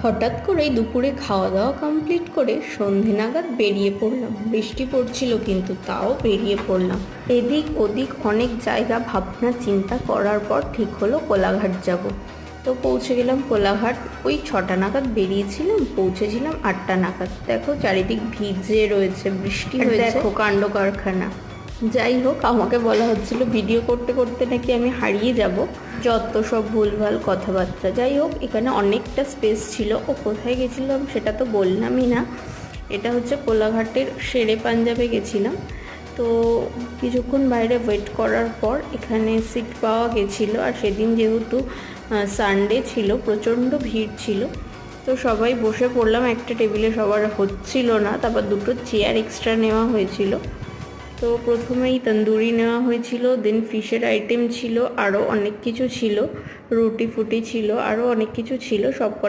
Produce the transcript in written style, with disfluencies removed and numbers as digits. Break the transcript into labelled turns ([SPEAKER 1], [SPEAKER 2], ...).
[SPEAKER 1] হঠাৎ করেই দুপুরে খাওয়া দাওয়া কমপ্লিট করে সন্ধে নাগাদ বেরিয়ে পড়লাম। বৃষ্টি পড়ছিল কিন্তু তাও বেরিয়ে পড়লাম। এদিক ওদিক অনেক জায়গা ভাবনা চিন্তা করার পর ঠিক হলো কোলাঘাট যাব। তো পৌঁছে গেলাম কোলাঘাট। ওই 6টা নাগাদ বেরিয়েছিলাম, পৌঁছেছিলাম 8টা নাগাদ। দেখো চারিদিক ভিজে রয়েছে, বৃষ্টি হয়েছে, দেখো কাণ্ড কারখানা। যাই হোক, আমাকে বলা হচ্ছিল ভিডিও করতে করতে নাকি আমি হারিয়ে যাব, যত সব ভুলভাল কথাবার্তা। যাই হোক, এখানে অনেকটা স্পেস ছিল। ও কোথায় গেছিলাম সেটা তো বললামই না। এটা হচ্ছে কোলাঘাটের শেরে পাঞ্জাবে গেছিলাম। তো কিছুক্ষণ বাইরে ওয়েট করার পর এখানে সিট পাওয়া গেছিলো। আর সেদিন যেহেতু সানডে ছিল, প্রচণ্ড ভিড় ছিল। তো সবাই বসে পড়লাম একটা টেবিলে, সবার হচ্ছিল না। তারপর 2টো চেয়ার এক্সট্রা নেওয়া হয়েছিল। তো প্রথমেই তন্দুরি নেওয়া হয়েছিল, দেন ফিশের আইটেম ছিল, আরও অনেক কিছু ছিল, রুটি ফুটি ছিল, আরও অনেক কিছু ছিল। সব